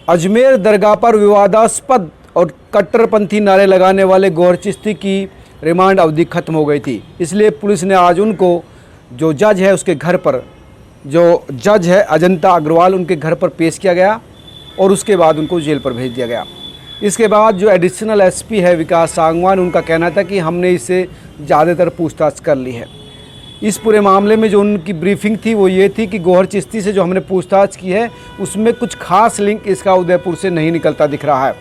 अजमेर दरगाह पर विवादास्पद और कट्टरपंथी नारे लगाने वाले गौहर चिश्ती की रिमांड अवधि खत्म हो गई थी। इसलिए पुलिस ने आज उनको जो जज है उसके घर पर, जो जज है अजंता अग्रवाल, उनके घर पर पेश किया गया और उसके बाद उनको जेल पर भेज दिया गया। इसके बाद जो एडिशनल एसपी है विकास सांगवान, उनका कहना था कि हमने इससे ज़्यादातर पूछताछ कर ली है। इस पूरे मामले में जो उनकी ब्रीफिंग थी वो ये थी कि गौहर चिश्ती से जो हमने पूछताछ की है उसमें कुछ खास लिंक इसका उदयपुर से नहीं निकलता दिख रहा है।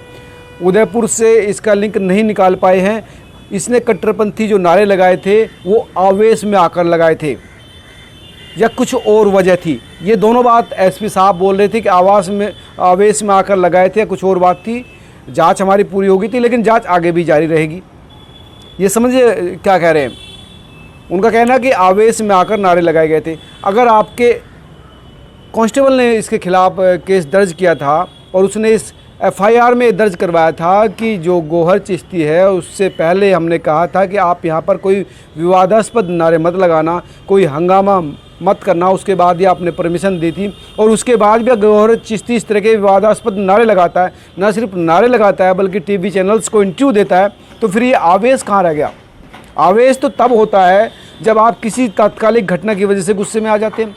उदयपुर से इसका लिंक नहीं निकाल पाए हैं। इसने कट्टरपंथी जो नारे लगाए थे वो आवेश में आकर लगाए थे या कुछ और वजह थी। ये दोनों बात एसपी साहब बोल रहे थे कि आवेश में आकर लगाए थे या कुछ और बात थी। जांच हमारी पूरी होगी थी, लेकिन जांच आगे भी जारी रहेगी। ये समझिए क्या कह रहे हैं। उनका कहना है कि आवेश में आकर नारे लगाए गए थे। अगर आपके कांस्टेबल ने इसके खिलाफ केस दर्ज किया था और उसने इस एफआईआर में दर्ज करवाया था कि जो गौहर चिश्ती है उससे पहले हमने कहा था कि आप यहाँ पर कोई विवादास्पद नारे मत लगाना, कोई हंगामा मत करना, उसके बाद ही आपने परमिशन दी थी। और उसके बाद भी गौहर चिश्ती इस तरह के विवादास्पद नारे लगाता है, न सिर्फ नारे लगाता है बल्कि टीवी चैनल्स को इंटरव्यू देता है, तो फिर ये आवेश कहाँ रह गया। आवेश तो तब होता है जब आप किसी तात्कालिक घटना की वजह से गुस्से में आ जाते हैं।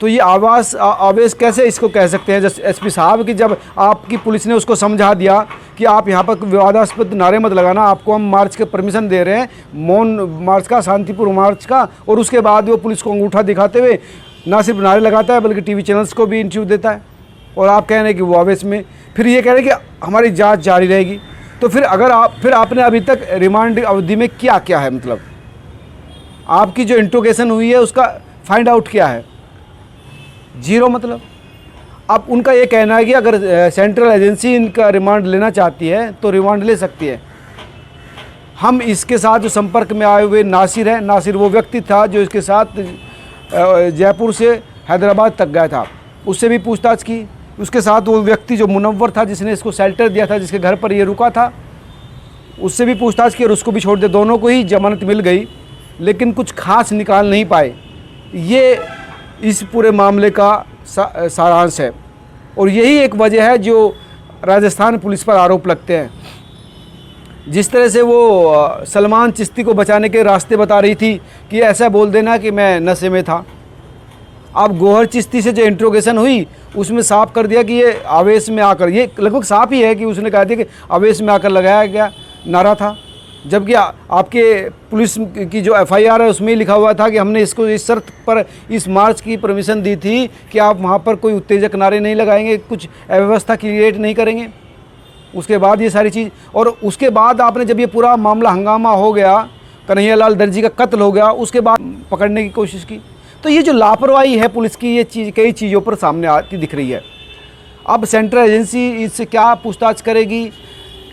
तो ये आवेश कैसे इसको कह सकते हैं जैसे एसपी साहब कि जब आपकी पुलिस ने उसको समझा दिया कि आप यहाँ पर विवादास्पद नारे मत लगाना, आपको हम मार्च के परमिशन दे रहे हैं, मौन मार्च का, शांतिपूर्ण मार्च का, और उसके बाद वो पुलिस को अंगूठा दिखाते हुए ना सिर्फ नारे लगाता है बल्कि टीवी चैनल्स को भी इंटरव्यू देता है, और आप कह रहे हैं कि वो आवेश में, फिर ये कह रहे हैं कि हमारी जाँच जारी रहेगी। तो फिर अगर आपने अभी तक रिमांड अवधि में क्या क्या है, मतलब आपकी जो इंट्रोगेशन हुई है उसका फाइंड आउट क्या है? जीरो। मतलब अब उनका ये कहना है कि अगर सेंट्रल एजेंसी इनका रिमांड लेना चाहती है तो रिमांड ले सकती है। हम इसके साथ जो संपर्क में आए हुए नासिर है, नासिर वो व्यक्ति था जो इसके साथ जयपुर से हैदराबाद तक गया था, उससे भी पूछताछ की। उसके साथ वो व्यक्ति जो मुनव्वर था जिसने इसको शेल्टर दिया था, जिसके घर पर ये रुका था, उससे भी पूछताछ की और उसको भी छोड़ दिया। दोनों को ही जमानत मिल गई, लेकिन कुछ खास निकाल नहीं पाए। ये इस पूरे मामले का सारांश है और यही एक वजह है जो राजस्थान पुलिस पर आरोप लगते हैं। जिस तरह से वो सलमान चिश्ती को बचाने के रास्ते बता रही थी कि ऐसा बोल देना कि मैं नशे में था। अब गौहर चिश्ती से जो इंट्रोगेशन हुई उसमें साफ कर दिया कि ये आवेश में आकर, ये लगभग साफ ही है कि उसने कहा था कि आवेश में आकर लगाया गया नारा था, जबकि आपके पुलिस की जो एफआईआर है उसमें लिखा हुआ था कि हमने इसको इस शर्त पर इस मार्च की परमिशन दी थी कि आप वहाँ पर कोई उत्तेजक नारे नहीं लगाएंगे, कुछ अव्यवस्था क्रिएट नहीं करेंगे। उसके बाद ये सारी चीज़, और उसके बाद आपने जब ये पूरा मामला हंगामा हो गया, कन्हैयालाल दर्जी का कत्ल हो गया, उसके बाद पकड़ने की कोशिश की। तो ये जो लापरवाही है पुलिस की, ये चीज़ कई चीज़ों पर सामने आती दिख रही है। अब सेंट्रल एजेंसी इससे क्या पूछताछ करेगी,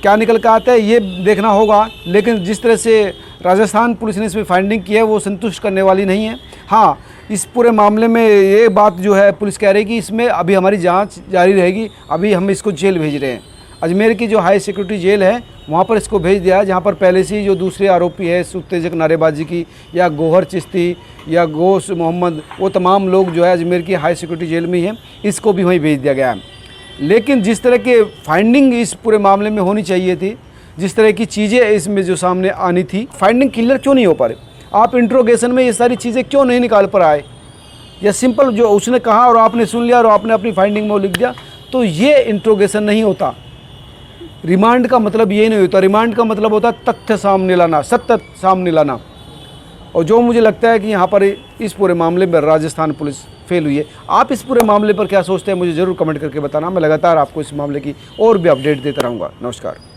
क्या निकल कर आता है, ये देखना होगा। लेकिन जिस तरह से राजस्थान पुलिस ने इसमें फाइंडिंग की है वो संतुष्ट करने वाली नहीं है। हाँ, इस पूरे मामले में ये बात जो है पुलिस कह रही है कि इसमें अभी हमारी जांच जारी रहेगी। अभी हम इसको जेल भेज रहे हैं, अजमेर की जो हाई सिक्योरिटी जेल है वहाँ पर इसको भेज दिया है, जहाँ पर पहले से ही जो दूसरे आरोपी है इस उत्तेजक नारेबाजी की, या गौहर चिश्ती या गोश मोहम्मद, वो तमाम लोग जो है अजमेर की हाई सिक्योरिटी जेल में ही हैं, इसको भी वहीं भेज दिया गया है। लेकिन जिस तरह के फाइंडिंग इस पूरे मामले में होनी चाहिए थी, जिस तरह की चीज़ें इसमें जो सामने आनी थी, फाइंडिंग क्लियर क्यों नहीं हो पा रही? आप इंट्रोगेशन में ये सारी चीज़ें क्यों नहीं निकाल पर आए? या सिंपल जो उसने कहा और आपने सुन लिया और आपने अपनी फाइंडिंग में लिख दिया, तो ये इंट्रोगेशन नहीं होता। रिमांड का मतलब ये नहीं होता। रिमांड का मतलब होता तथ्य सामने लाना, सत्य सामने लाना। और जो मुझे लगता है कि यहाँ पर इस पूरे मामले में राजस्थान पुलिस फेल हुई है। आप इस पूरे मामले पर क्या सोचते हैं मुझे ज़रूर कमेंट करके बताना। मैं लगातार आपको इस मामले की और भी अपडेट देता रहूँगा। नमस्कार।